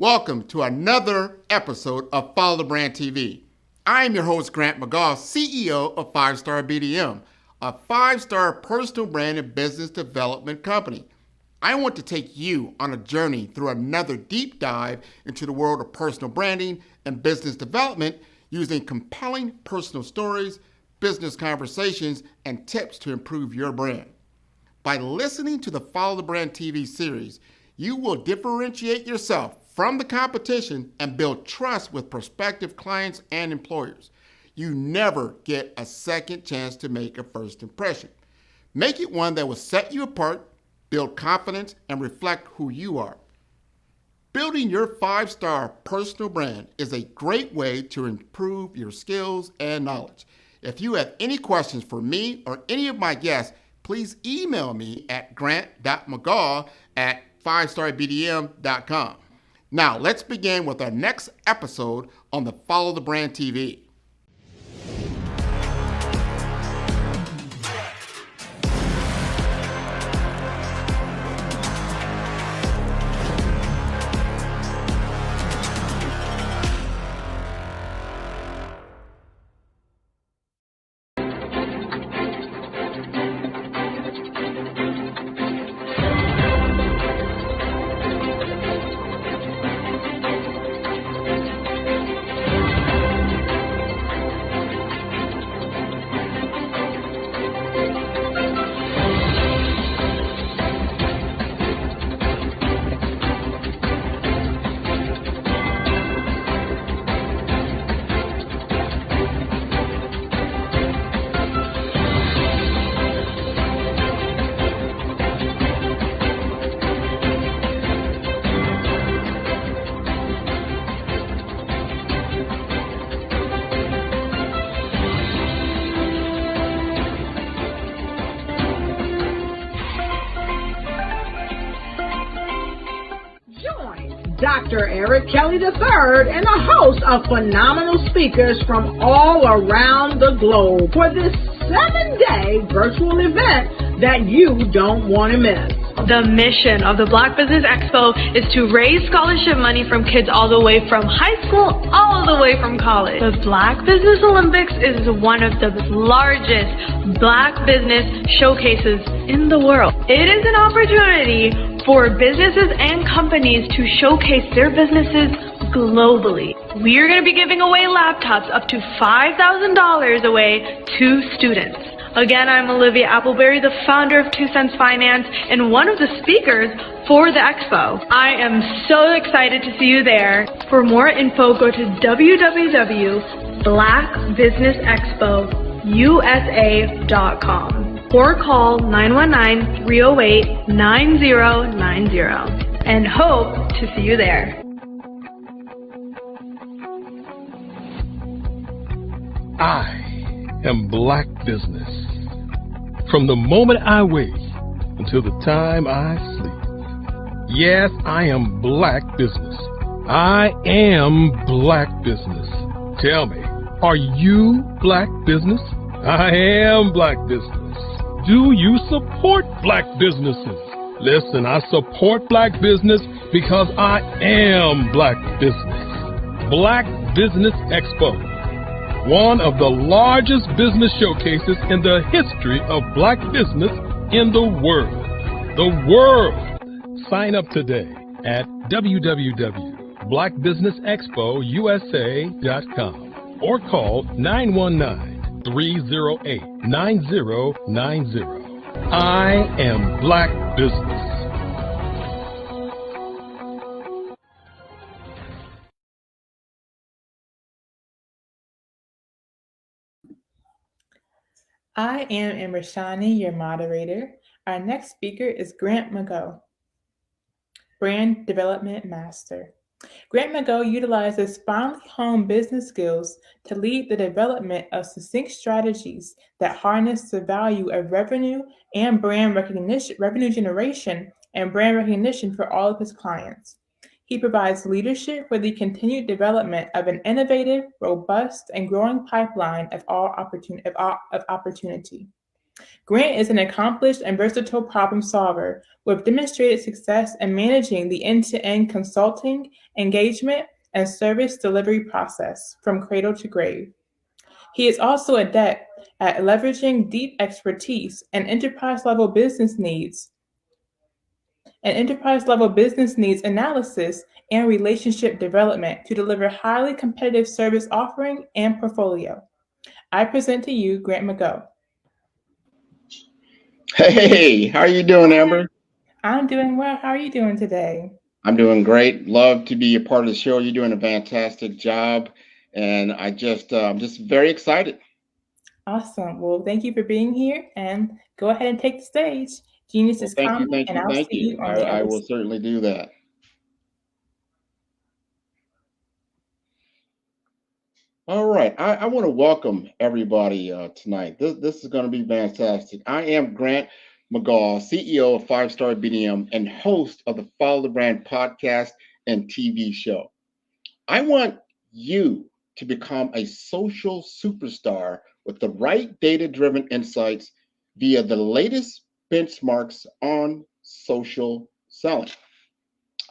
Welcome to another episode of Follow the Brand TV. I am your host, Grant McGaugh, CEO of 5-Star BDM, a 5-star personal brand and business development company. I want to take you on a journey through another deep dive into the world of personal branding and business development using compelling personal stories, business conversations, and tips to improve your brand. By listening to the Follow the Brand TV series, you will differentiate yourself from the competition and build trust with prospective clients and employers. You never get a second chance to make a first impression. Make it one that will set you apart, build confidence, and reflect who you are. Building your 5-star personal brand is a great way to improve your skills and knowledge. If you have any questions for me or any of my guests, please email me at grant.mcgaugh@5starbdm.com. Now, let's begin with our next episode on the Follow the Brand TV. Dr. Eric Kelly III and a host of phenomenal speakers from all around the globe for this 7-day virtual event that you don't want to miss. The mission of the Black Business Expo is to raise scholarship money from kids all the way from high school, all the way from college. The Black Business Olympics is one of the largest Black business showcases in the world. It is an opportunity for businesses and companies to showcase their businesses globally. We are going to be giving away laptops up to $5,000 away to students. Again, I'm Olivia Appleberry, the founder of 2 Cents Finance and one of the speakers for the expo. I am so excited to see you there. For more info, go to www.blackbusinessexpousa.com or call 919-308-9090 and hope to see you there. I am Black Business. From the moment I wake until the time I sleep. Yes, I am Black Business. I am Black Business. Tell me, are you Black Business? I am Black Business. Do you support Black businesses? Listen, I support Black business because I am Black Business. Black Business Expo, one of the largest business showcases in the history of Black business in the world. The world! Sign up today at www.blackbusinessexpousa.com or call 919-308-9090. I am Black Business. I am Amrashani, your moderator. Our next speaker is Grant McGaugh, Brand Development Master. Grant McGaugh utilizes finely honed business skills to lead the development of succinct strategies that harness the value of revenue and brand recognition, revenue generation and brand recognition for all of his clients. He provides leadership for the continued development of an innovative, robust, and growing pipeline of opportunity. Grant is an accomplished and versatile problem solver with demonstrated success in managing the end-to-end consulting, engagement, and service delivery process from cradle to grave. He is also adept at leveraging deep expertise and enterprise level business needs analysis and relationship development to deliver highly competitive service offering and portfolio. I present to you Grant McGo. Hey, how are you doing, Amber? I'm doing well. How are you doing today? I'm doing great. Love to be a part of the show. You're doing a fantastic job, and I'm just very excited. Awesome. Well, thank you for being here and go ahead and take the stage. Genius Well, is coming, and I'll thank see you. you on the I other will side. certainly do that. All right, I want to welcome everybody tonight. This is going to be fantastic. I am Grant McGaw, CEO of Five Star BDM and host of the Follow the Brand podcast and TV show. I want you to become a social superstar with the right data driven insights via the latest benchmarks on social selling.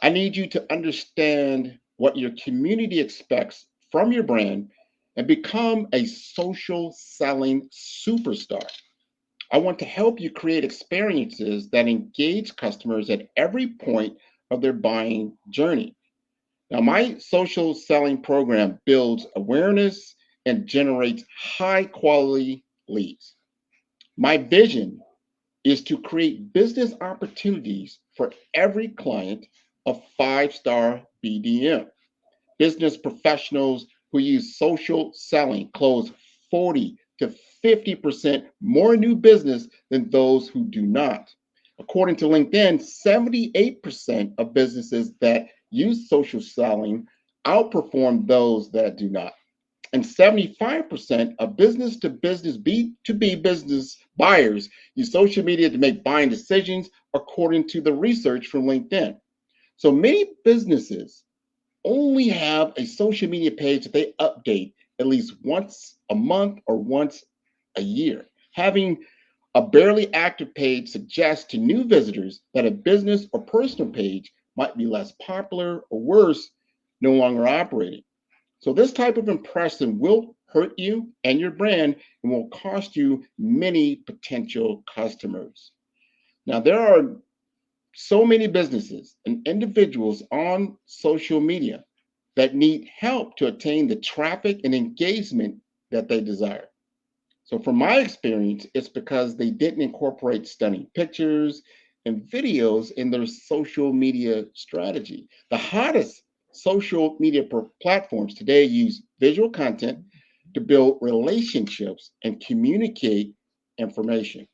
I need you to understand what your community expects from your brand and become a social selling superstar. I want to help you create experiences that engage customers at every point of their buying journey. Now, my social selling program builds awareness and generates high quality leads. My vision is to create business opportunities for every client of Five Star BDM. Business professionals who use social selling close 40 to 50% more new business than those who do not. According to LinkedIn, 78% of businesses that use social selling outperform those that do not. And 75% of business to business, B2B business buyers use social media to make buying decisions, according to the research from LinkedIn. So many businesses only have a social media page that they update at least once a month or once a year. Having a barely active page suggests to new visitors that a business or personal page might be less popular or worse, no longer operating. So, this type of impression will hurt you and your brand and will cost you many potential customers. Now, there are so many businesses and individuals on social media that need help to attain the traffic and engagement that they desire. So, from my experience, it's because they didn't incorporate stunning pictures and videos in their social media strategy. The hottest social media platforms today use visual content to build relationships and communicate information.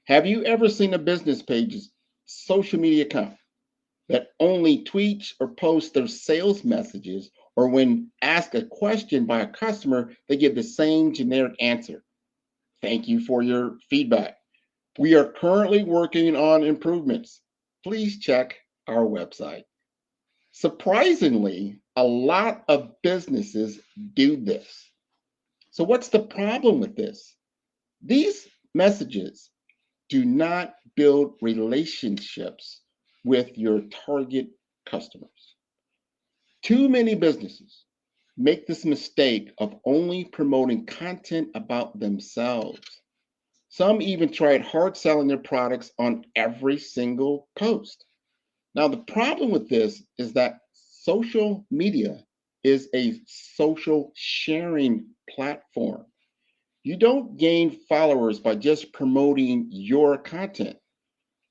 Have you ever seen a business page's social media account that only tweets or posts their sales messages, or when asked a question by a customer, they give the same generic answer? Thank you for your feedback. We are currently working on improvements. Please check our website. Surprisingly, a lot of businesses do this. So, what's the problem with this? These messages do not build relationships with your target customers. Too many businesses make this mistake of only promoting content about themselves. Some even tried hard selling their products on every single post. Now, the problem with this is that social media is a social sharing platform. You don't gain followers by just promoting your content.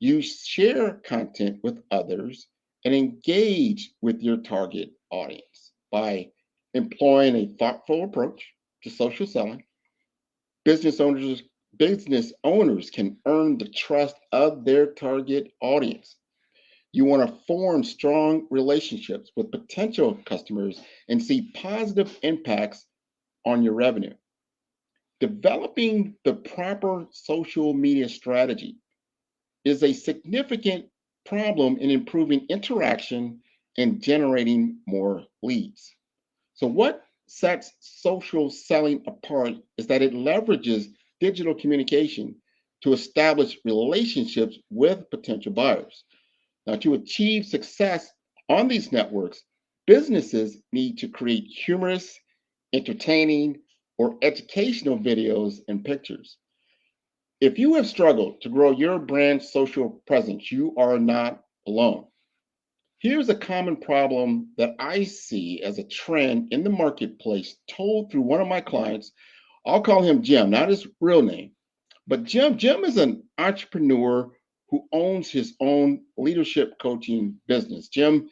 You share content with others and engage with your target audience by employing a thoughtful approach to social selling. Business owners business owners can earn the trust of their target audience. You want to form strong relationships with potential customers and see positive impacts on your revenue. Developing the proper social media strategy is a significant problem in improving interaction and generating more leads. So, what sets social selling apart is that it leverages digital communication to establish relationships with potential buyers. Now, to achieve success on these networks, businesses need to create humorous, entertaining, or educational videos and pictures. If you have struggled to grow your brand's social presence, you are not alone. Here's a common problem that I see as a trend in the marketplace told through one of my clients. I'll call him Jim, not his real name. But Jim is an entrepreneur who owns his own leadership coaching business. Jim,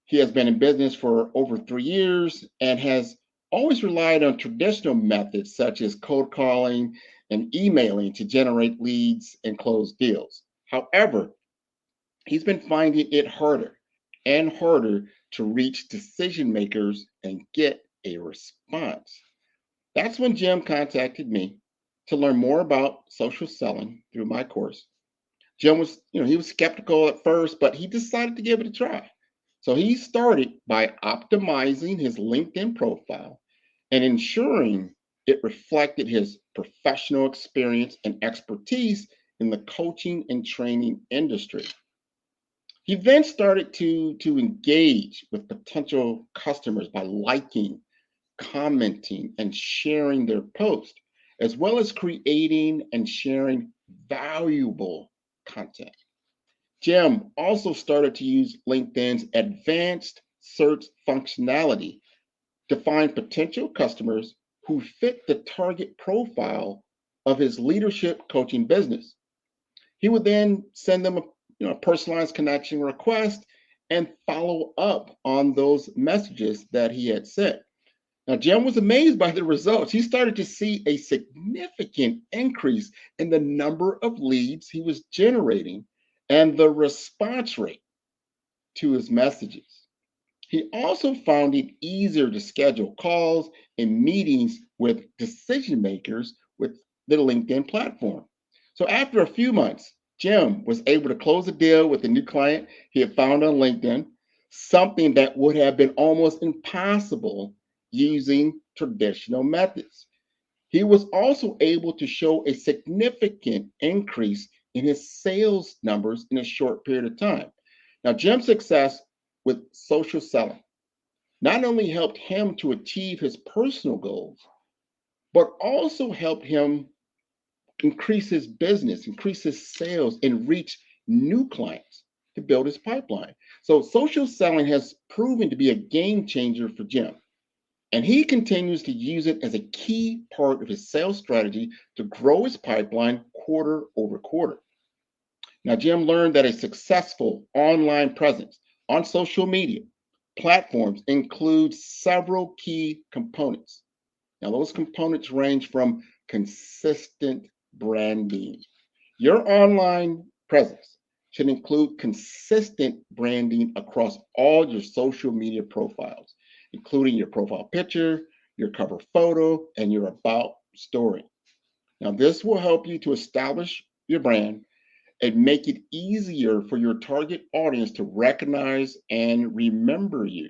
he has been in business for over 3 years and has always relied on traditional methods such as cold calling and emailing to generate leads and close deals. However, he's been finding it harder and harder to reach decision makers and get a response. That's when Jim contacted me to learn more about social selling through my course. Jim was, he was skeptical at first, but he decided to give it a try. So he started by optimizing his LinkedIn profile and ensuring it reflected his professional experience and expertise in the coaching and training industry. He then started to engage with potential customers by liking, commenting, and sharing their post, as well as creating and sharing valuable content. Jim also started to use LinkedIn's advanced search functionality to find potential customers who fit the target profile of his leadership coaching business. He would then send them a personalized connection request and follow up on those messages that he had sent. Now, Jim was amazed by the results. He started to see a significant increase in the number of leads he was generating and the response rate to his messages. He also found it easier to schedule calls and meetings with decision makers with the LinkedIn platform. So after a few months, Jim was able to close a deal with a new client he had found on LinkedIn, something that would have been almost impossible using traditional methods. He was also able to show a significant increase in his sales numbers in a short period of time. Now, Jim's success with social selling not only helped him to achieve his personal goals, but also helped him increase his business, increase his sales, and reach new clients to build his pipeline. So social selling has proven to be a game changer for Jim. And he continues to use it as a key part of his sales strategy to grow his pipeline quarter over quarter. Now, Jim learned that a successful online presence on social media platforms includes several key components. Now, those components range from consistent branding. Your online presence should include consistent branding across all your social media profiles, including your profile picture, your cover photo, and your about story. Now, this will help you to establish your brand and make it easier for your target audience to recognize and remember you.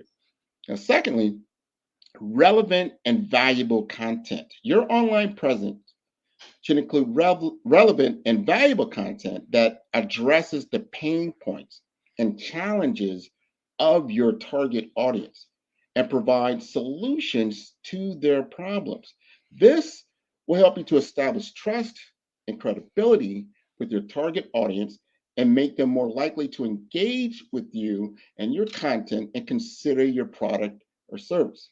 Now, secondly, relevant and valuable content. Your online presence should include relevant and valuable content that addresses the pain points and challenges of your target audience and provide solutions to their problems. This will help you to establish trust and credibility with your target audience and make them more likely to engage with you and your content and consider your product or service.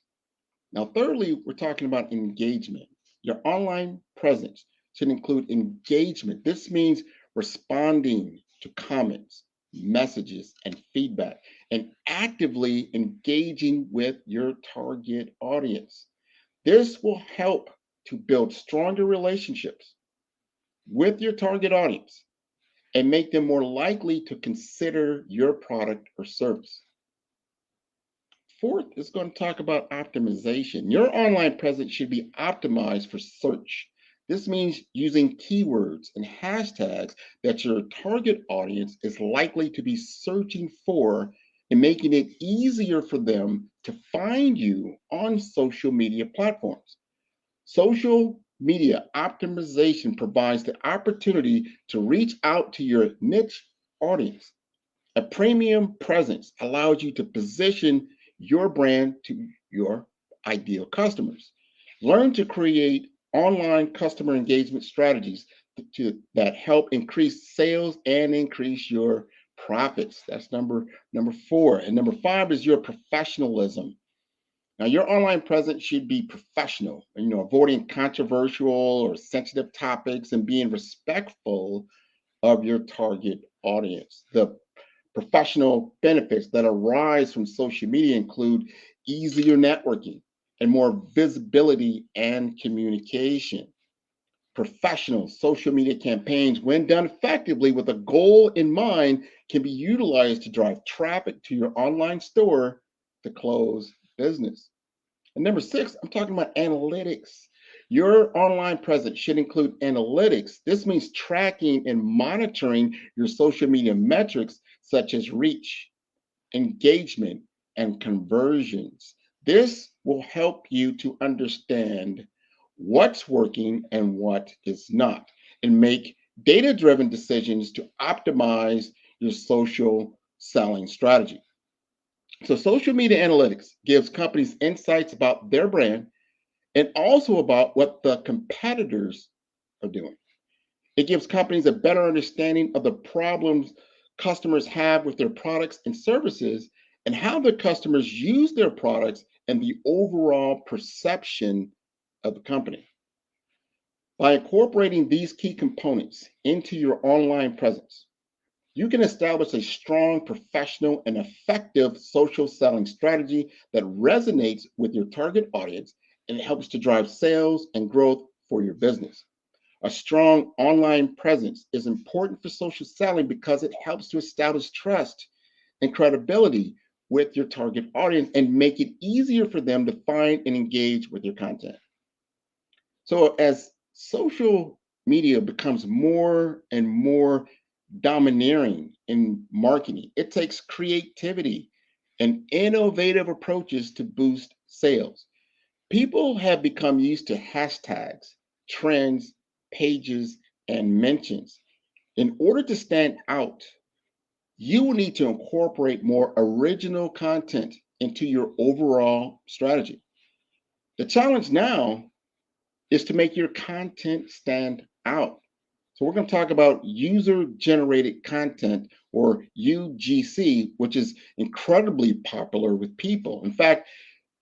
Now, thirdly, we're talking about engagement. Your online presence should include engagement. This means responding to comments, messages, and feedback, and actively engaging with your target audience. This will help to build stronger relationships with your target audience and make them more likely to consider your product or service. Fourth is going to talk about optimization. Your online presence should be optimized for search. This means using keywords and hashtags that your target audience is likely to be searching for and making it easier for them to find you on social media platforms. Social media optimization provides the opportunity to reach out to your niche audience. A premium presence allows you to position your brand to your ideal customers. Learn to create online customer engagement strategies that help increase sales and increase your profits. That's number 4. And number 5 is your professionalism. Now, your online presence should be professional, avoiding controversial or sensitive topics and being respectful of your target audience. The professional benefits that arise from social media include easier networking and more visibility and communication. Professional social media campaigns, when done effectively with a goal in mind, can be utilized to drive traffic to your online store to close business. And number 6, I'm talking about analytics. Your online presence should include analytics. This means tracking and monitoring your social media metrics such as reach, engagement, and conversions. This will help you to understand what's working and what is not, and make data-driven decisions to optimize your social selling strategy. So social media analytics gives companies insights about their brand and also about what the competitors are doing. It gives companies a better understanding of the problems customers have with their products and services and how the customers use their products and the overall perception of the company. By incorporating these key components into your online presence, you can establish a strong, professional, and effective social selling strategy that resonates with your target audience and helps to drive sales and growth for your business. A strong online presence is important for social selling because it helps to establish trust and credibility with your target audience and make it easier for them to find and engage with your content. So as social media becomes more and more domineering in marketing, it takes creativity and innovative approaches to boost sales. People have become used to hashtags, trends, pages, and mentions. In order to stand out, you will need to incorporate more original content into your overall strategy. The challenge now is to make your content stand out. So we're going to talk about user-generated content, or UGC, which is incredibly popular with people. In fact,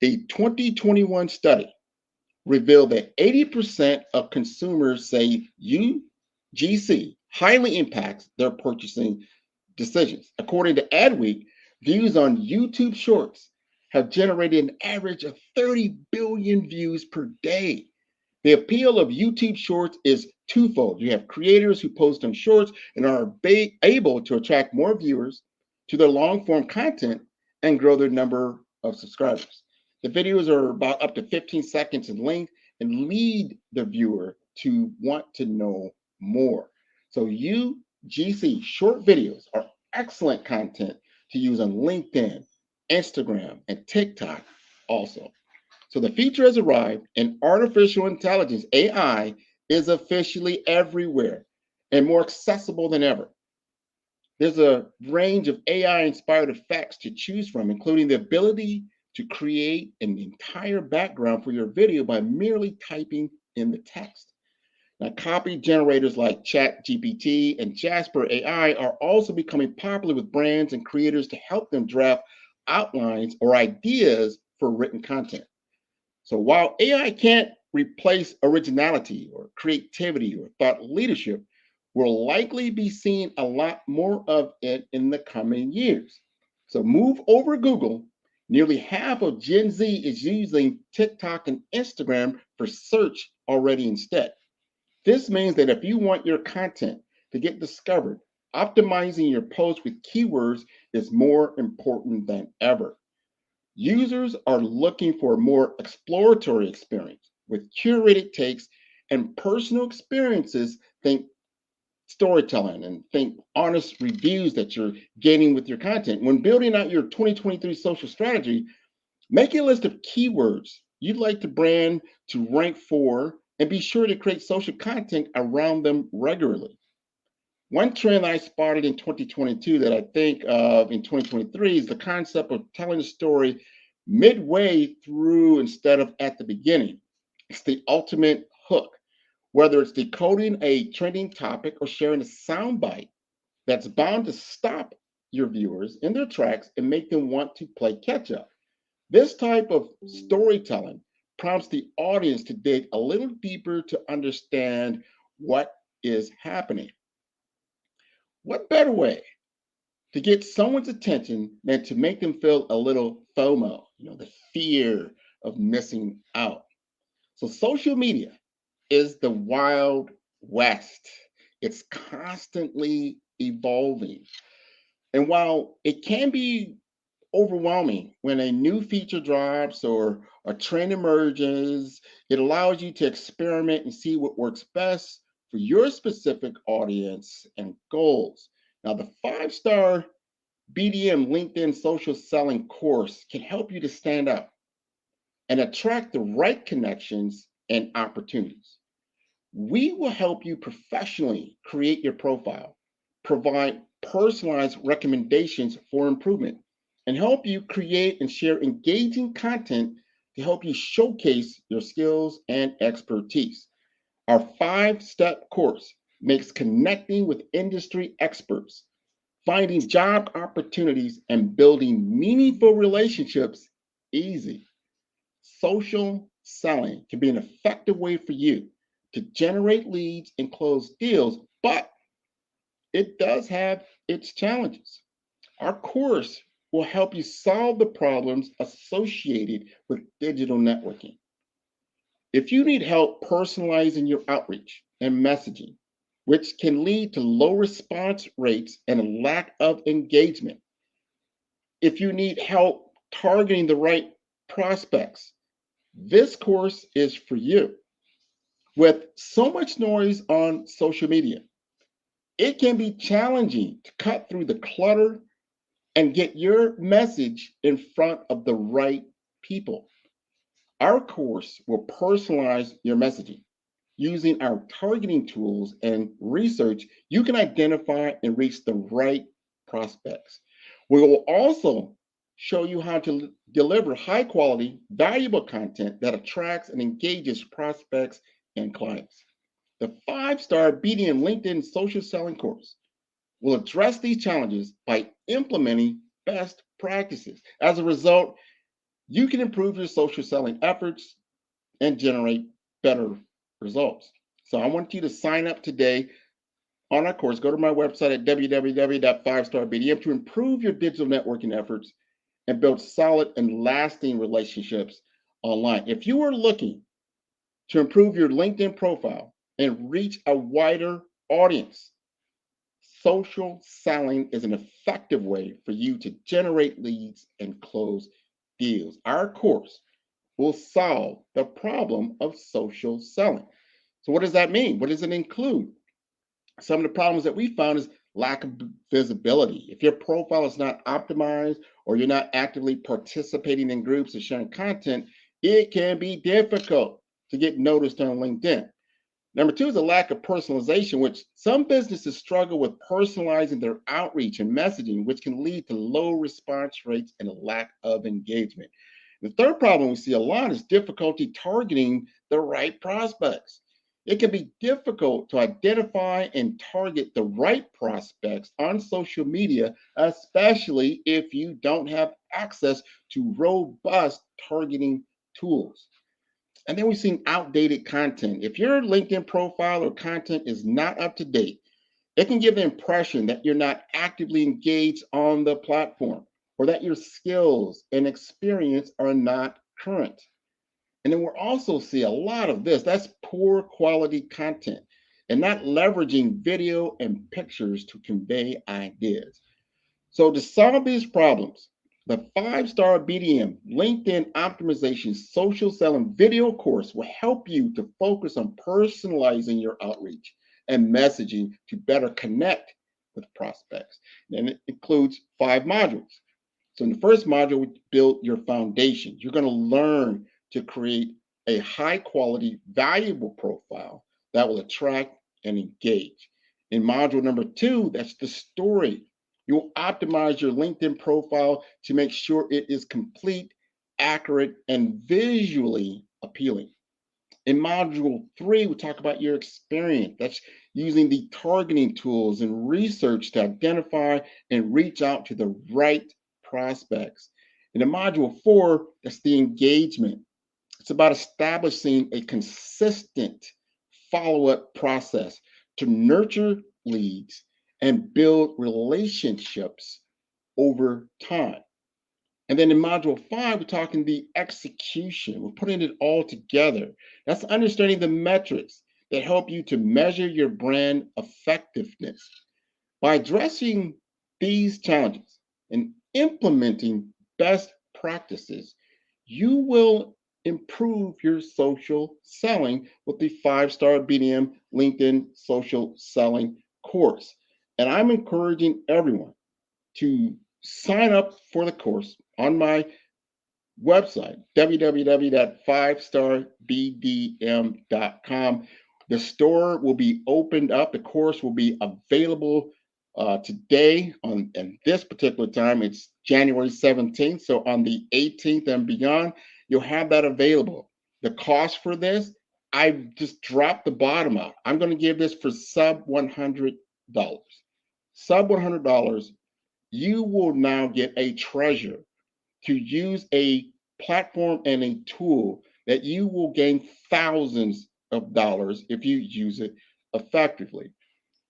a 2021 study revealed that 80% of consumers say UGC highly impacts their purchasing decisions. According to Adweek, views on YouTube Shorts have generated an average of 30 billion views per day. The appeal of YouTube Shorts is twofold. You have creators who post on Shorts and are able to attract more viewers to their long-form content and grow their number of subscribers. The videos are about up to 15 seconds in length and lead the viewer to want to know more. So UGC short videos are excellent content to use on LinkedIn, Instagram, and TikTok also. So the feature has arrived, and artificial intelligence, AI, is officially everywhere and more accessible than ever. There's a range of AI-inspired effects to choose from, including the ability to create an entire background for your video by merely typing in the text. Now, copy generators like ChatGPT and Jasper AI are also becoming popular with brands and creators to help them draft outlines or ideas for written content. So while AI can't replace originality or creativity or thought leadership, we'll likely be seeing a lot more of it in the coming years. So move over Google. Nearly half of Gen Z is using TikTok and Instagram for search already instead. This means that if you want your content to get discovered, optimizing your posts with keywords is more important than ever. Users are looking for a more exploratory experience with curated takes and personal experiences. Think storytelling and think honest reviews that you're getting with your content. When building out your 2023 social strategy, make a list of keywords you'd like the brand to rank for and be sure to create social content around them regularly. One trend I spotted in 2022 that I think of in 2023 is the concept of telling a story midway through instead of at the beginning. It's the ultimate hook, whether it's decoding a trending topic or sharing a soundbite that's bound to stop your viewers in their tracks and make them want to play catch up. This type of storytelling prompts the audience to dig a little deeper to understand what is happening. What better way to get someone's attention than to make them feel a little FOMO, the fear of missing out? So, social media is the Wild West. It's constantly evolving. And while it can be overwhelming when a new feature drops or a trend emerges, it allows you to experiment and see what works best for your specific audience and goals. Now, the 5-star BDM LinkedIn social selling course can help you to stand out and attract the right connections and opportunities. We will help you professionally create your profile, provide personalized recommendations for improvement, and help you create and share engaging content to help you showcase your skills and expertise. Our 5-step course makes connecting with industry experts, finding job opportunities, and building meaningful relationships easy. Social selling can be an effective way for you to generate leads and close deals, but it does have its challenges. Our course will help you solve the problems associated with digital networking. If you need help personalizing your outreach and messaging, which can lead to low response rates and a lack of engagement, if you need help targeting the right prospects, this course is for you. With so much noise on social media, it can be challenging to cut through the clutter and get your message in front of the right people. Our course will personalize your messaging. Using our targeting tools and research, you can identify and reach the right prospects. We will also show you how to deliver high quality, valuable content that attracts and engages prospects and clients. The 5-star BDM LinkedIn social selling course will address these challenges by implementing best practices. As a result, you can improve your social selling efforts and generate better results. So I want you to sign up today on our course. Go to my website at www.5starbdm to improve your digital networking efforts and build solid and lasting relationships online. If you are looking to improve your LinkedIn profile and reach a wider audience, social selling is an effective way for you to generate leads and close deals. Our course will solve the problem of social selling. So what does that mean? What does it include? Some of the problems that we found is lack of visibility. If your profile is not optimized or you're not actively participating in groups or sharing content, it can be difficult to get noticed on LinkedIn. Number 2 is a lack of personalization, which some businesses struggle with personalizing their outreach and messaging, which can lead to low response rates and a lack of engagement. The third problem we see a lot is difficulty targeting the right prospects. It can be difficult to identify and target the right prospects on social media, especially if you don't have access to robust targeting tools. And then we've seen outdated content. If your LinkedIn profile or content is not up to date, it can give the impression that you're not actively engaged on the platform or that your skills and experience are not current. And then we'll also see a lot of this. That's poor quality content and not leveraging video and pictures to convey ideas. So to solve these problems, the 5-star BDM LinkedIn Optimization Social Selling video course will help you to focus on personalizing your outreach and messaging to better connect with prospects. And it includes 5 modules. So in the first module, we build your foundation. You're going to learn to create a high quality, valuable profile that will attract and engage. In module number 2, that's the story. You'll optimize your LinkedIn profile to make sure it is complete, accurate, and visually appealing. In module 3, we talk about your experience. That's using the targeting tools and research to identify and reach out to the right prospects. And in module 4, that's the engagement. It's about establishing a consistent follow-up process to nurture leads and build relationships over time. And then in module 5, we're talking the execution. We're putting it all together. That's understanding the metrics that help you to measure your brand effectiveness. By addressing these challenges and implementing best practices, you will improve your social selling with the 5-star BDM LinkedIn social selling course. And I'm encouraging everyone to sign up for the course on my website, www.5starbdm.com. The store will be opened up. The course will be available today and this particular time. It's January 17th. So on the 18th and beyond, you'll have that available. The cost for this, I just dropped the bottom out. I'm going to give this for sub $100. Sub $100. You will now get a treasure to use a platform and a tool that you will gain thousands of dollars if you use it effectively.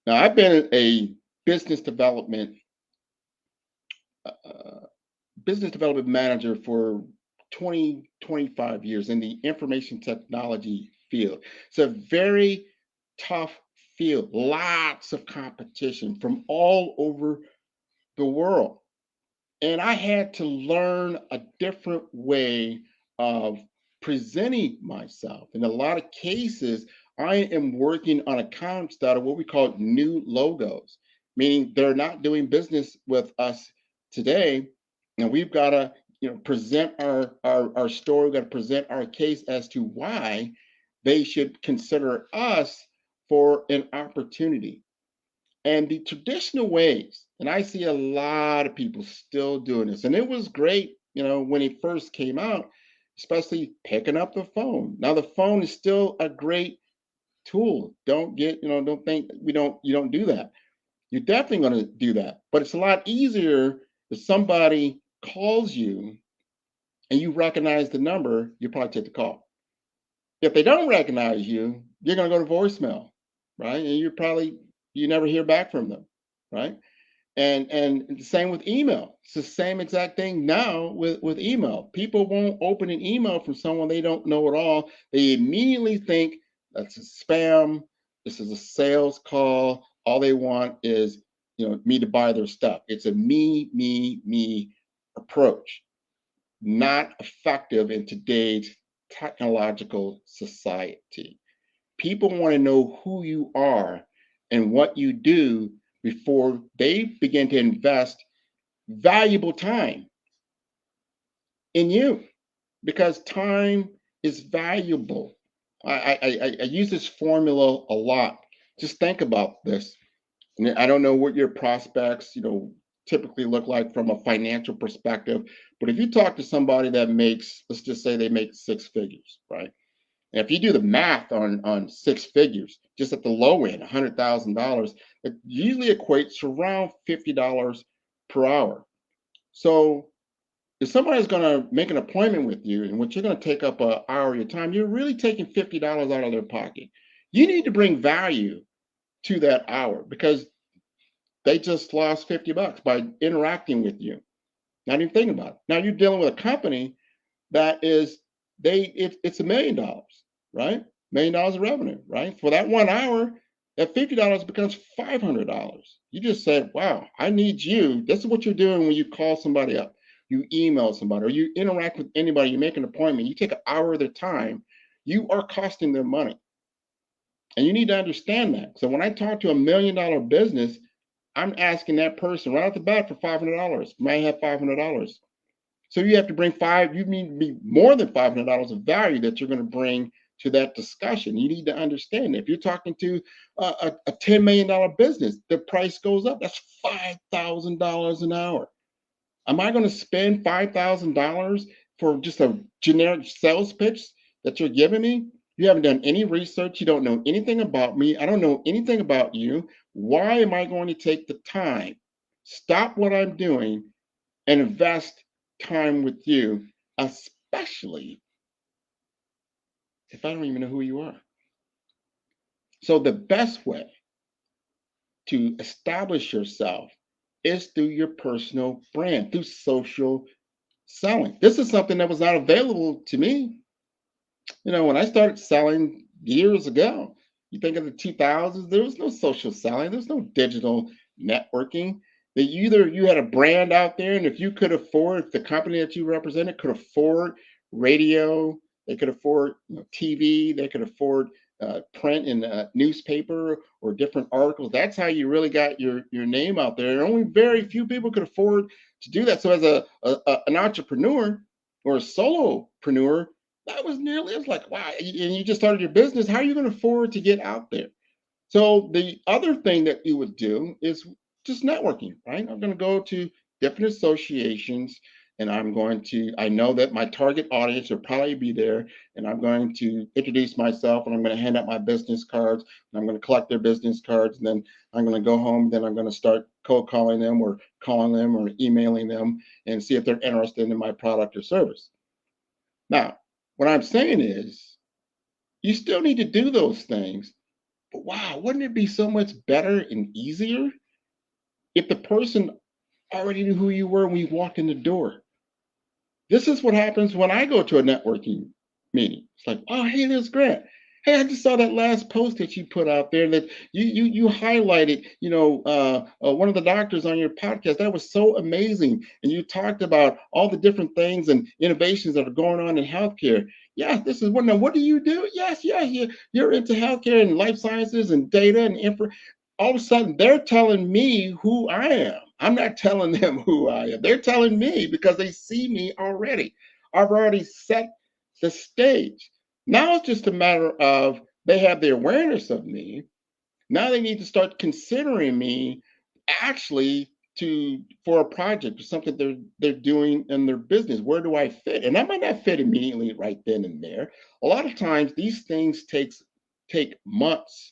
Now, I've been a business development manager for 25 years in the information technology field. It's a very tough field, lots of competition from all over the world. And I had to learn a different way of presenting myself. In a lot of cases, I am working on accounts that are what we call new logos, meaning they're not doing business with us today. And we've got to, present our story, we've got to present our case as to why they should consider us for an opportunity. And the traditional ways, and I see a lot of people still doing this, and it was great, when it first came out, especially picking up the phone. Now the phone is still a great tool. Don't think you don't do that. You're definitely going to do that, but it's a lot easier if somebody calls you and you recognize the number, you probably take the call. If they don't recognize you, you're going to go to voicemail, right? And you never hear back from them, right? And the same with email. It's the same exact thing now with email. People won't open an email from someone they don't know at all. They immediately think that's a spam. This is a sales call. All they want is, me to buy their stuff. It's a me approach. Not effective in today's technological society. People want to know who you are and what you do before they begin to invest valuable time in you, because time is valuable. I use this formula a lot. Just think about this. And I don't know what your prospects, typically look like from a financial perspective, but if you talk to somebody that makes, let's just say they make 6 figures, right? And if you do the math on 6 figures, just at the low end, $100,000, it usually equates to around $50 per hour. So if somebody's going to make an appointment with you and what you're going to take up an hour of your time, you're really taking $50 out of their pocket. You need to bring value to that hour because they just lost $50 by interacting with you. Not even thinking about it. Now you're dealing with a company that is it's $1 million, right? $1 million of revenue, right? For that 1 hour, that $50 becomes $500. You just said, wow, I need you. This is what you're doing when you call somebody up, you email somebody, or you interact with anybody, you make an appointment, you take an hour of their time, you are costing them money. And you need to understand that. So when I talk to $1 million business, I'm asking that person right off the bat for $500. Might have $500. So you have to bring you need to be more than $500 of value that you're going to bring to that discussion. You need to understand that if you're talking to a $10 million business, the price goes up. That's $5,000 an hour. Am I going to spend $5,000 for just a generic sales pitch that you're giving me? You haven't done any research. You don't know anything about me. I don't know anything about you. Why am I going to take the time, stop what I'm doing, and invest time with you, especially if I don't even know who you are? So the best way to establish yourself is through your personal brand, through social selling. This is something that was not available to me. When I started selling years ago, you think of the 2000s, there was no social selling, there's no digital networking. Either you had a brand out there, and if you could afford, if the company that you represented could afford radio, they could afford TV, they could afford print in a newspaper or different articles. That's how you really got your name out there. And only very few people could afford to do that. So as an entrepreneur or a solopreneur, it's like, wow, and you just started your business. How are you going to afford to get out there? So the other thing that you would do is just networking, right? I'm going to go to different associations, and I know that my target audience will probably be there, and I'm going to introduce myself, and I'm going to hand out my business cards, and I'm going to collect their business cards, and then I'm going to go home, then I'm going to start cold calling them or calling them or emailing them and see if they're interested in my product or service. Now, what I'm saying is you still need to do those things, but wow, wouldn't it be so much better and easier if the person already knew who you were when you walked in the door? This is what happens when I go to a networking meeting. It's like, oh, hey, there's Grant. Hey, I just saw that last post that you put out there that you highlighted, one of the doctors on your podcast. That was so amazing. And you talked about all the different things and innovations that are going on in healthcare. Yes, this is what. Now, what do you do? Yes, yeah, you're into healthcare and life sciences and data and info. All of a sudden, they're telling me who I am. I'm not telling them who I am. They're telling me because they see me already. I've already set the stage. Now it's just a matter of they have the awareness of me. Now they need to start considering me actually for a project or something they're doing in their business. Where do I fit? And I might not fit immediately right then and there. A lot of times these things take months,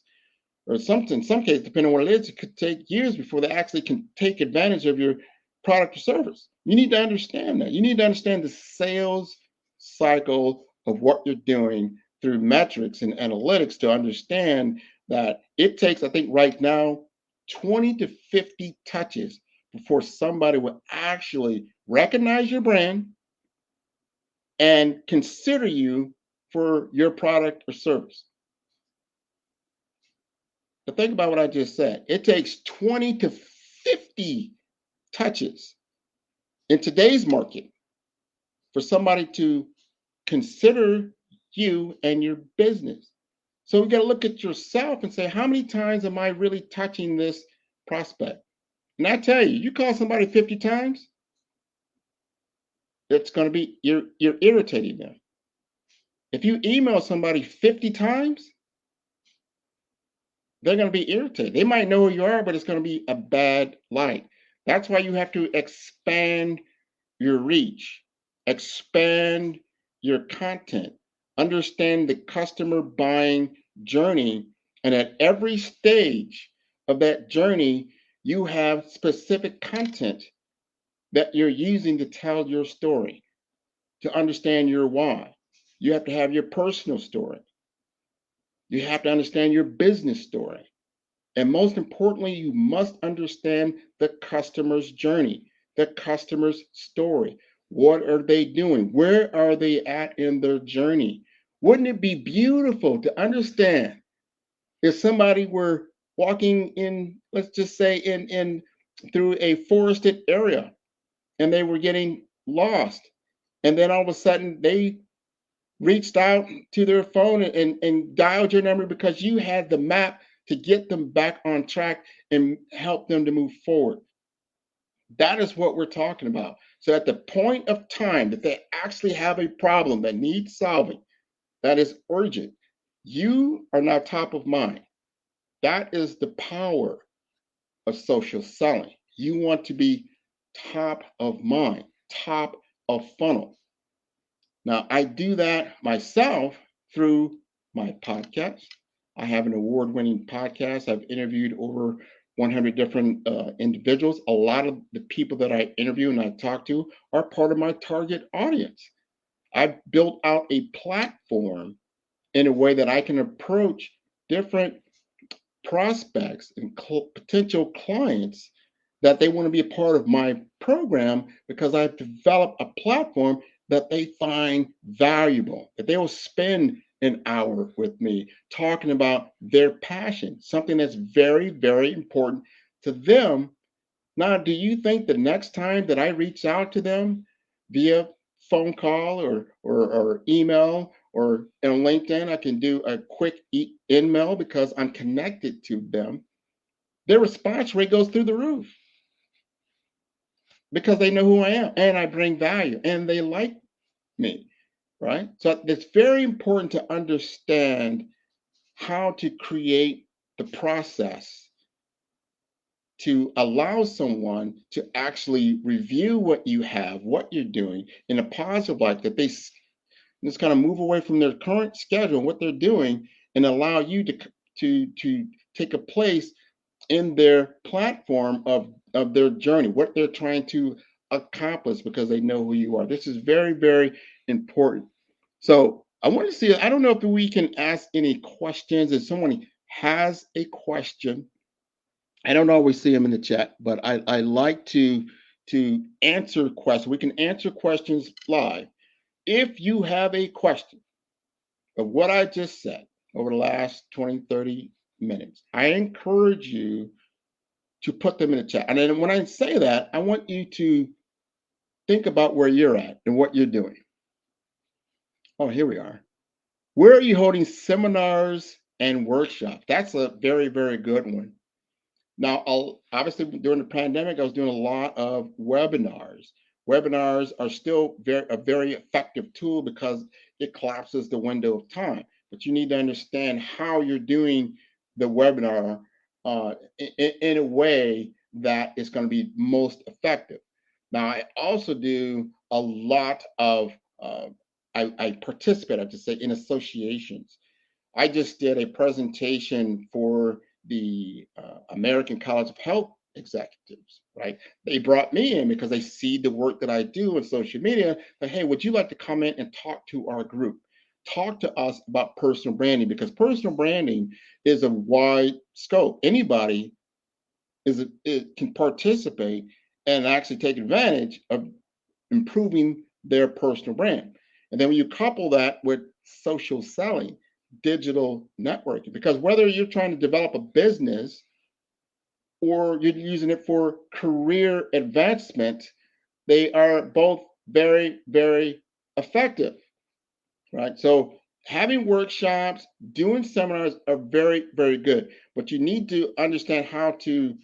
or something. In some cases, depending on what it is, it could take years before they actually can take advantage of your product or service. You need to understand that. You need to understand the sales cycle of what you're doing through metrics and analytics to understand that it takes, I think right now, 20 to 50 touches before somebody will actually recognize your brand and consider you for your product or service. But think about what I just said. It takes 20 to 50 touches in today's market for somebody to consider you and your business. So we got to look at yourself and say, how many times am I really touching this prospect? And I tell you, you call somebody 50 times, it's going to be, you're irritating them. If you email somebody 50 times, they're going to be irritated. They might know who you are, but it's going to be a bad light. That's why you have to expand your reach, expand your content, understand the customer buying journey. And at every stage of that journey, you have specific content that you're using to tell your story, to understand your why. You have to have your personal story. You have to understand your business story. And most importantly, you must understand the customer's journey, the customer's story. What are they doing? Where are they at in their journey? Wouldn't it be beautiful to understand if somebody were walking in, let's just say in through a forested area and they were getting lost, and then all of a sudden they reached out to their phone and dialed your number because you had the map to get them back on track and help them to move forward. That is what we're talking about. So at the point of time that they actually have a problem that needs solving, that is urgent, you are now top of mind. That is the power of social selling. You want to be top of mind, top of funnel. Now, I do that myself through my podcast. I have an award winning podcast. I've interviewed over 100 different individuals. A lot of the people that I interview and I talk to are part of my target audience. I've built out a platform in a way that I can approach different prospects and potential clients that they want to be a part of my program because I've developed a platform that they find valuable, that they will spend an hour with me talking about their passion, something that's very, very important to them. Now, do you think the next time that I reach out to them via phone call or email or on LinkedIn, I can do a quick email because I'm connected to them? Their response rate goes through the roof because they know who I am and I bring value and they like me, right? So it's very important to understand how to create the process to allow someone to actually review what you have, what you're doing in a positive light, that they just kind of move away from their current schedule, what they're doing, and allow you to take a place in their platform of their journey, what they're trying to accomplish because they know who you are. This is very, very important. So I want to see, I don't know if we can ask any questions. If someone has a question, I don't always see them in the chat, but I like to answer questions. We can answer questions live. If you have a question of what I just said over the last 20, 30 minutes, I encourage you to put them in the chat. And then when I say that, I want you to think about where you're at and what you're doing. Oh, here we are. Where are you holding seminars and workshops? That's a very, very good one. Now, obviously, during the pandemic, I was doing a lot of webinars. Webinars are still a very effective tool because it collapses the window of time. But you need to understand how you're doing the webinar in a way that is going to be most effective. Now, I also do a lot of, I participate, I have to say, in associations. I just did a presentation for the American College of Health Executives, right? They brought me in because they see the work that I do in social media. Like, hey, would you like to come in and talk to our group? Talk to us about personal branding, because personal branding is a wide scope. Anybody can participate and actually take advantage of improving their personal brand. And then when you couple that with social selling, digital networking, because whether you're trying to develop a business or you're using it for career advancement, they are both very, very effective, right? So having workshops, doing seminars are very, very good, but you need to understand how to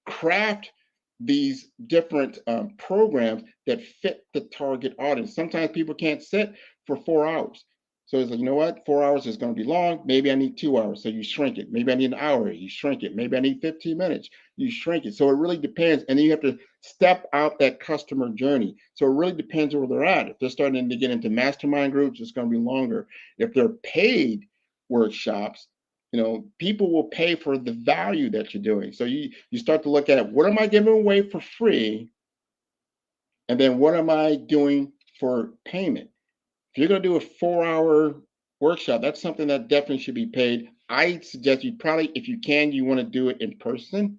craft these different programs that fit the target audience. Sometimes people can't sit for 4 hours. So it's like, you know what, 4 hours is going to be long. Maybe I need 2 hours. So you shrink it. Maybe I need an hour. You shrink it. Maybe I need 15 minutes. You shrink it. So it really depends. And then you have to step out that customer journey. So it really depends where they're at. If they're starting to get into mastermind groups, it's going to be longer. If they're paid workshops, people will pay for the value that you're doing. So you start to look at, what am I giving away for free? And then what am I doing for payment? If you're going to do a 4-hour workshop, that's something that definitely should be paid. I suggest you probably, if you can, you want to do it in person.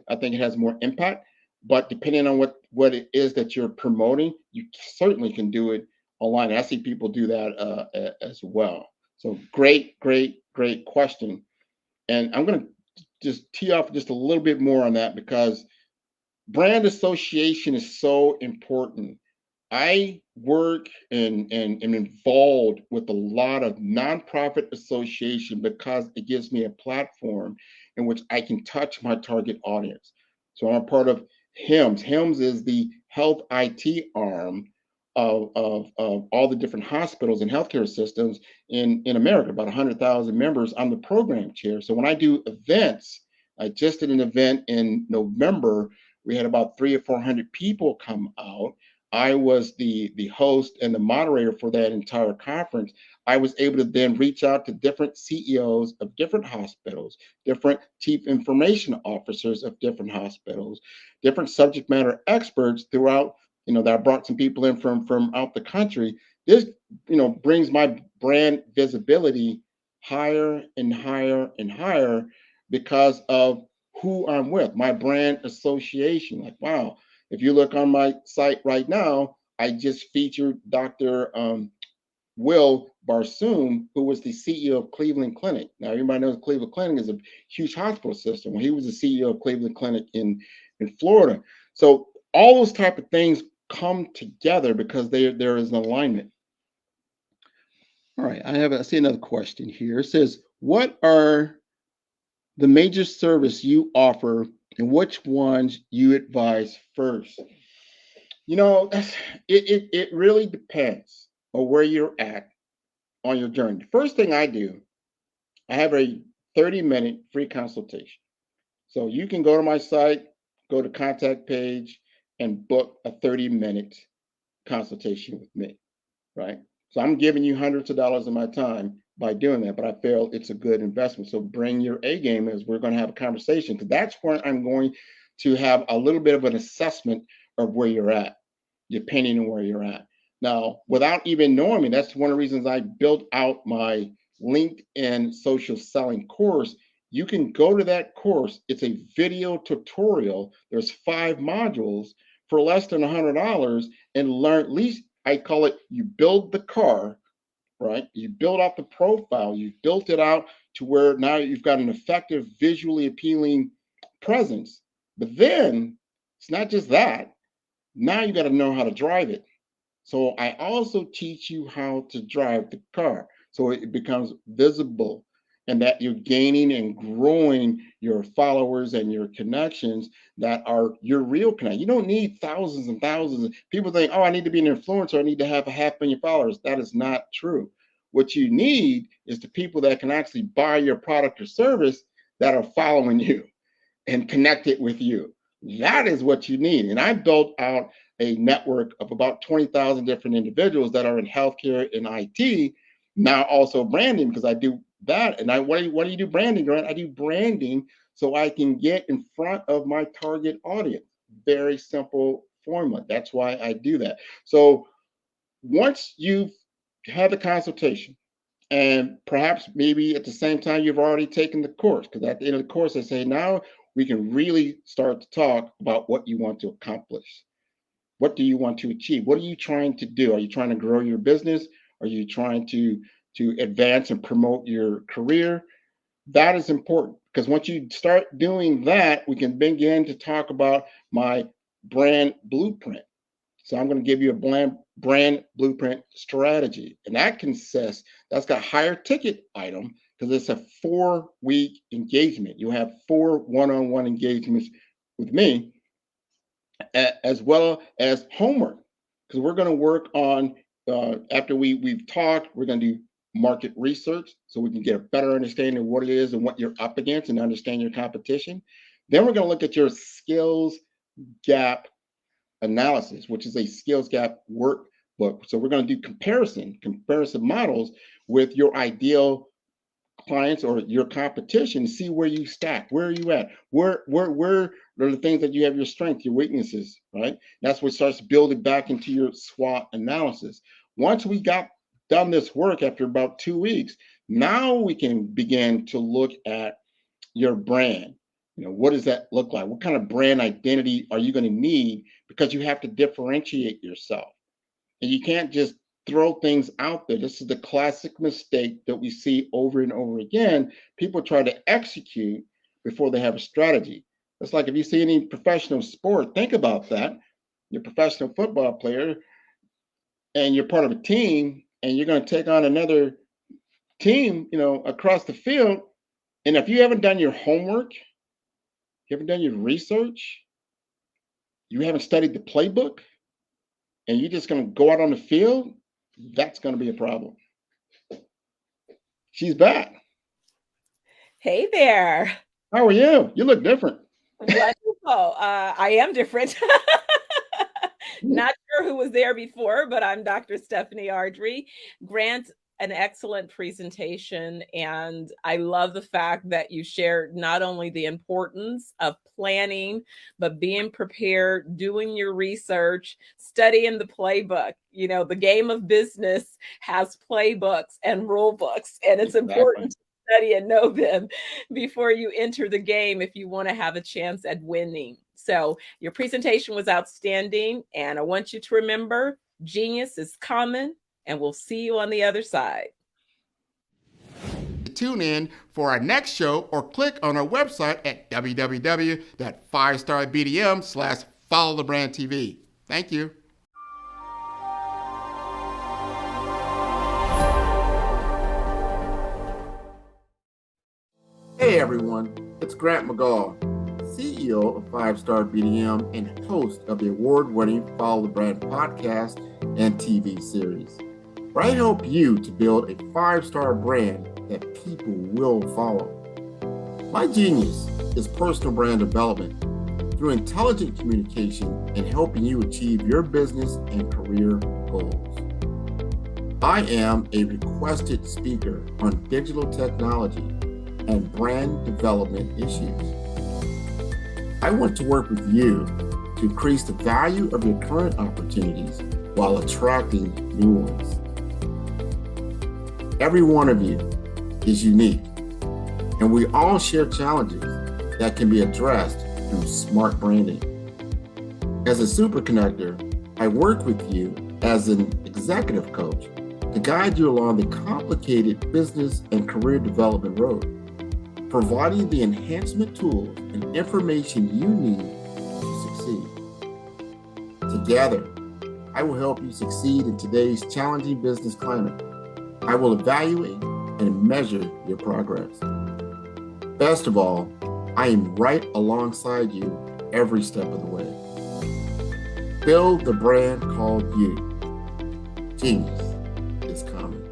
I think it has more impact. But depending on what it is that you're promoting, you certainly can do it online. I see people do that as well. So great question. And I'm going to just tee off just a little bit more on that, because brand association is so important. I work and am involved with a lot of nonprofit association because it gives me a platform in which I can touch my target audience. So I'm a part of HIMSS. HIMSS is the health IT arm of all the different hospitals and healthcare systems in America, about 100,000 members. I'm the program chair. So when I do events, I just did an event in November. We had about 300 or 400 people come out. I was the host and the moderator for that entire conference. I was able to then reach out to different CEOs of different hospitals, different chief information officers of different hospitals, different subject matter experts throughout, that I brought some people in from out the country. This, brings my brand visibility higher and higher and higher because of who I'm with, my brand association. Like, wow, if you look on my site right now, I just featured Dr. Will Barsoom, who was the CEO of Cleveland Clinic. Now, everybody knows Cleveland Clinic is a huge hospital system. Well, he was the CEO of Cleveland Clinic in Florida. So all those type of things come together because there is an alignment. All right, I see another question here. It says, what are the major service you offer and which ones you advise first? It really depends on where you're at on your journey. The first thing I do, I have a 30-minute free consultation. So you can go to my site, go to contact page, and book a 30-minute consultation with me, right? So I'm giving you hundreds of dollars of my time by doing that, but I feel it's a good investment. So bring your A game as we're going to have a conversation, because that's where I'm going to have a little bit of an assessment of where you're at, depending on where you're at. Now, without even knowing me, that's one of the reasons I built out my LinkedIn social selling course. You can go to that course. It's a video tutorial. There's 5 modules for less than $100 and learn. At least I call it, you build the car, right? You build out the profile. You've built it out to where now you've got an effective, visually appealing presence. But then it's not just that. Now you got to know how to drive it. So I also teach you how to drive the car so it becomes visible and that you're gaining and growing your followers and your connections that are your real connect. You don't need thousands and thousands. People think, oh, I need to be an influencer. I need to have 500,000 followers. That is not true. What you need is the people that can actually buy your product or service that are following you and connected with you. That is what you need. And I built out a network of about 20,000 different individuals that are in healthcare and IT, now also branding, because I do that. And what do you do branding, Grant? I do branding so I can get in front of my target audience. Very simple formula. That's why I do that. So once you've had the consultation, and perhaps maybe at the same time you've already taken the course, because at the end of the course I say, now we can really start to talk about what you want to accomplish. What do you want to achieve? What are you trying to do? Are you trying to grow your business? Are you trying to advance and promote your career? That is important, because once you start doing that, we can begin to talk about my brand blueprint. So I'm going to give you a brand blueprint strategy, and that's got a higher ticket item because it's a 4-week engagement. You have 4 one-on-one engagements with me, as well as homework, because we're going to work on, after we've talked, we're going to do market research so we can get a better understanding of what it is and what you're up against and understand your competition. Then we're going to look at your skills gap analysis, which is a skills gap workbook. So we're going to do comparison models with your ideal clients or your competition, see where you stack, where are you at, where are the things that you have your strengths, your weaknesses, right? That's what starts building back into your SWOT analysis. Once we got done this work after about 2 weeks, now we can begin to look at your brand. What does that look like? What kind of brand identity are you going to need? Because you have to differentiate yourself. And you can't just throw things out there. This is the classic mistake that we see over and over again. People try to execute before they have a strategy. It's like if you see any professional sport, think about that. You're a professional football player and you're part of a team and you're going to take on another team, across the field. And if you haven't done your homework, you haven't done your research, you haven't studied the playbook, and you're just going to go out on the field, that's going to be a problem. She's back. Hey there. How are you? You look different. Wonderful. I am different. Not sure who was there before, but I'm Dr. Stephanie Ardrey. Grant, an excellent presentation, and I love the fact that you shared not only the importance of planning, but being prepared, doing your research, studying the playbook. You know, the game of business has playbooks and rule books, and it's important to study and know them before you enter the game if you want to have a chance at winning. So your presentation was outstanding, and I want you to remember, genius is common, and we'll see you on the other side. Tune in for our next show or click on our website at www.5starbdm/followthebrandtv. Thank you. Hey everyone, it's Grant McGaw, CEO of 5-Star BDM and host of the award-winning Follow the Brand podcast and TV series, where I help you to build a 5-star brand that people will follow. My genius is personal brand development through intelligent communication and helping you achieve your business and career goals. I am a requested speaker on digital technology and brand development issues. I want to work with you to increase the value of your current opportunities while attracting new ones. Every one of you is unique, and we all share challenges that can be addressed through smart branding. As a super connector, I work with you as an executive coach to guide you along the complicated business and career development road, providing the enhancement tools and information you need to succeed. Together, I will help you succeed in today's challenging business climate. I will evaluate and measure your progress. Best of all, I am right alongside you every step of the way. Build the brand called you. Genius is coming.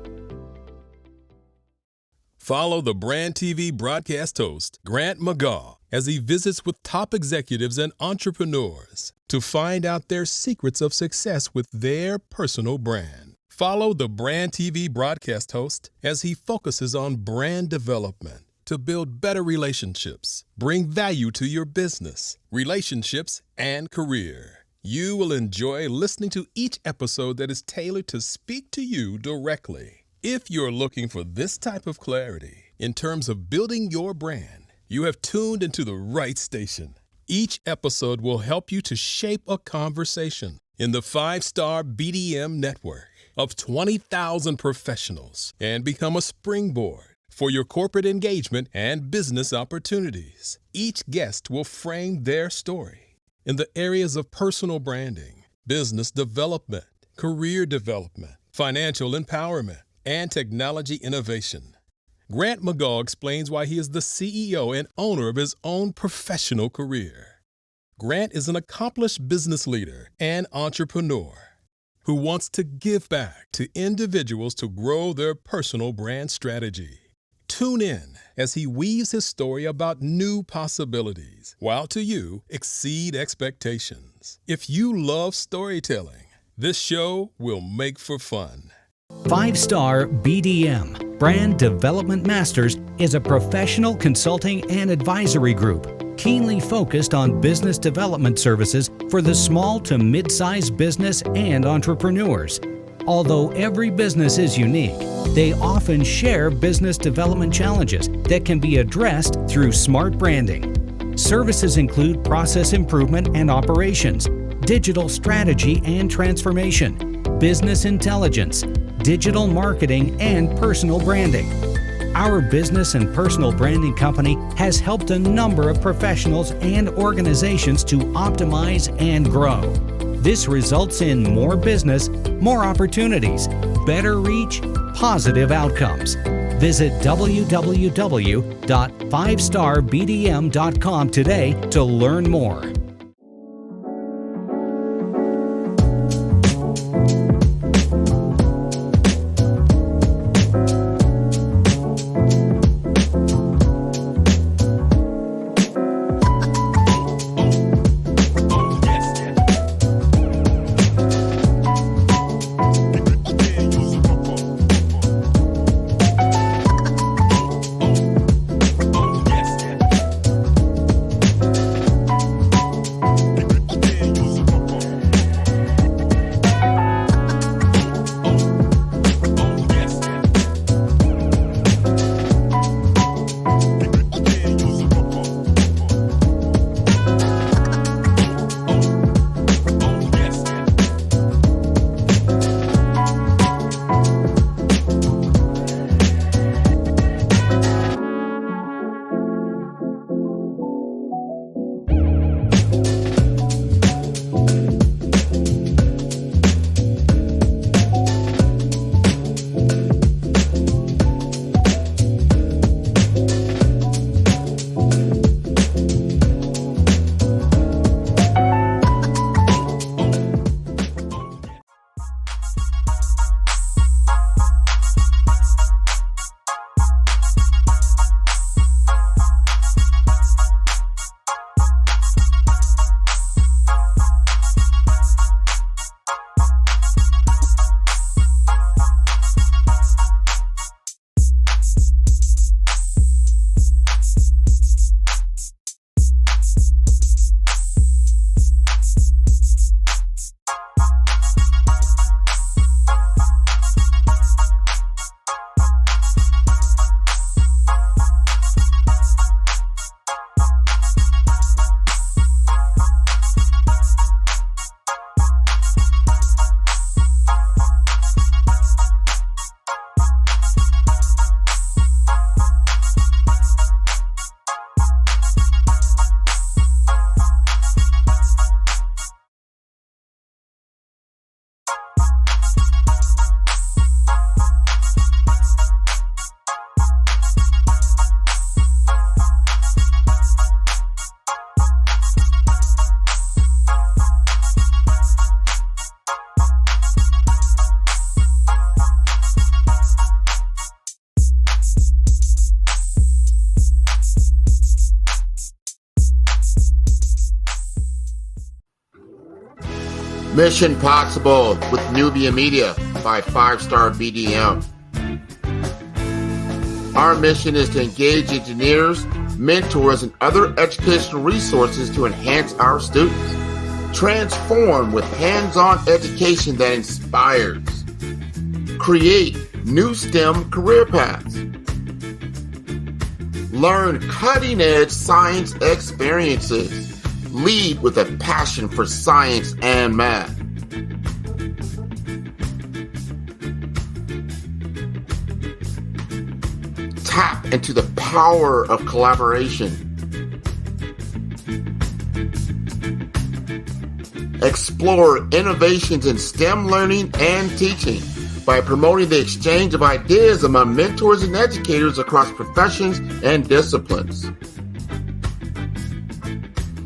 Follow the Brand TV broadcast host, Grant McGaw, as he visits with top executives and entrepreneurs to find out their secrets of success with their personal brand. Follow the Brand TV broadcast host as he focuses on brand development to build better relationships, bring value to your business, relationships, and career. You will enjoy listening to each episode that is tailored to speak to you directly. If you're looking for this type of clarity in terms of building your brand, you have tuned into the right station. Each episode will help you to shape a conversation in the 5-Star BDM network of 20,000 professionals and become a springboard for your corporate engagement and business opportunities. Each guest will frame their story in the areas of personal branding, business development, career development, financial empowerment, and technology innovation. Grant McGaw explains why he is the CEO and owner of his own professional career. Grant is an accomplished business leader and entrepreneur who wants to give back to individuals to grow their personal brand strategy. Tune in as he weaves his story about new possibilities, while to you exceed expectations. If you love storytelling, this show will make for fun. 5-Star BDM, Brand Development Masters, is a professional consulting and advisory group keenly focused on business development services for the small to mid-sized business and entrepreneurs. Although every business is unique, they often share business development challenges that can be addressed through smart branding. Services include process improvement and operations, digital strategy and transformation, business intelligence, digital marketing, and personal branding. Our business and personal branding company has helped a number of professionals and organizations to optimize and grow. This results in more business, more opportunities, better reach, positive outcomes. Visit www.5starbdm.com today to learn more. Mission Possible with Nubia Media by 5-Star BDM. Our mission is to engage engineers, mentors, and other educational resources to enhance our students. Transform with hands-on education that inspires. Create new STEM career paths. Learn cutting-edge science experiences. Lead with a passion for science and math. Tap into the power of collaboration. Explore innovations in STEM learning and teaching by promoting the exchange of ideas among mentors and educators across professions and disciplines.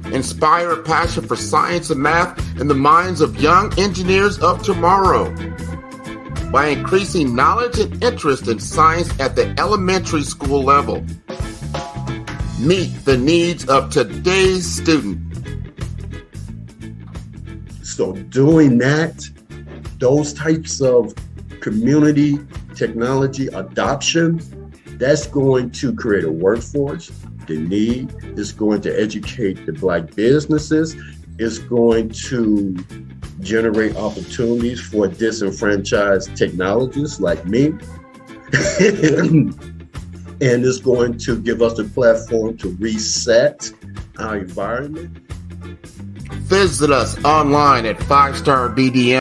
Inspire a passion for science and math in the minds of young engineers of tomorrow by increasing knowledge and interest in science at the elementary school level. Meet the needs of today's student. So doing that, those types of community technology adoption, that's going to create a workforce. The need is going to educate the Black businesses. It's going to generate opportunities for disenfranchised technologists like me. And it's going to give us a platform to reset our environment. Visit us online at 5-Star BDM.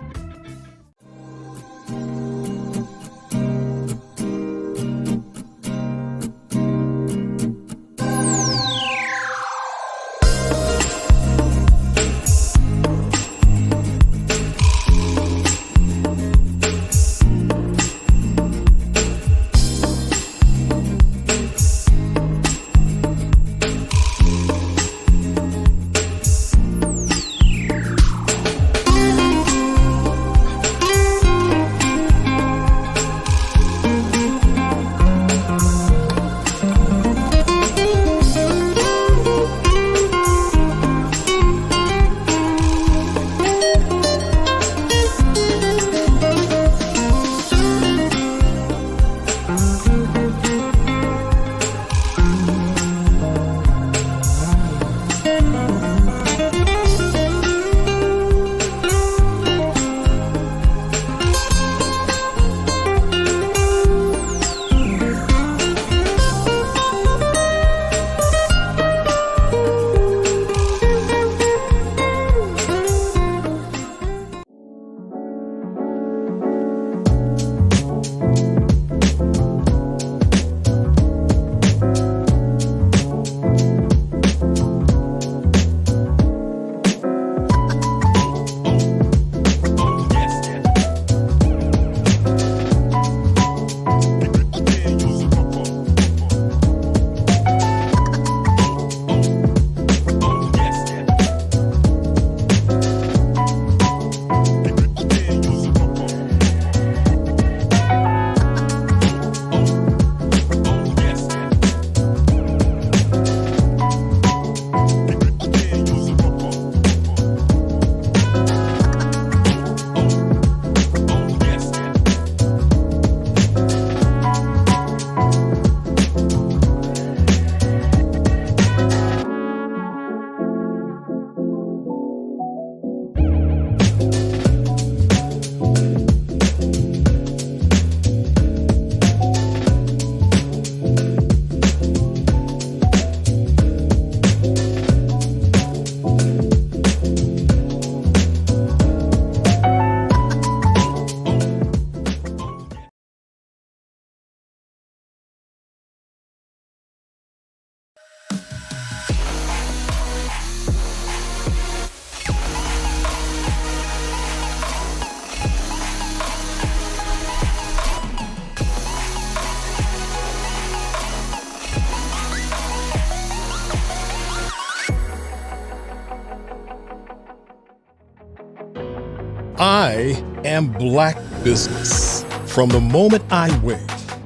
I am Black business. From the moment I wake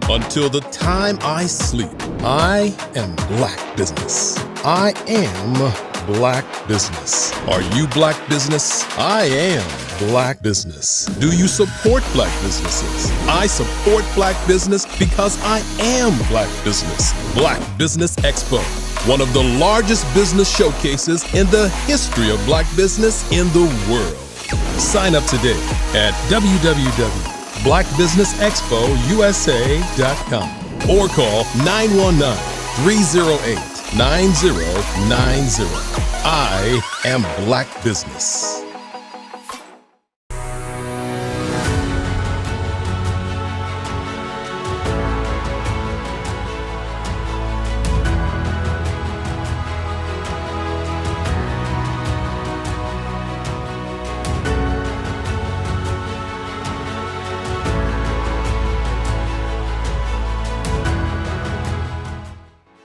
until the time I sleep, I am Black business. I am Black business. Are you Black business? I am Black business. Do you support Black businesses? I support Black business because I am Black business. Black Business Expo, one of the largest business showcases in the history of Black business in the world. Sign up today at www.blackbusinessexpousa.com or call 919-308-9090. I am Black business.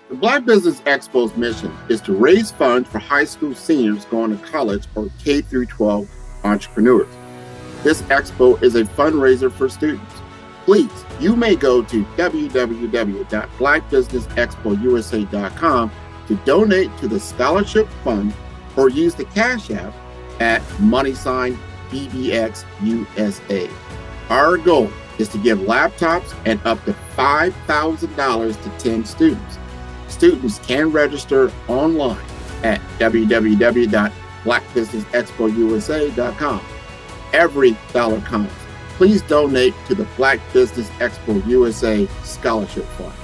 The Black Business Expo's mission is to raise funds for high school seniors going to college or K through 12 entrepreneurs. This expo is a fundraiser for students. Please, you may go to www.blackbusinessexpousa.com to donate to the scholarship fund or use the Cash App at #BBX USA. Our goal is to give laptops and up to $5,000 to 10 students. Students can register online at www.blackbusinessexpousa.com. Every dollar counts. Please donate to the Black Business Expo USA Scholarship Fund.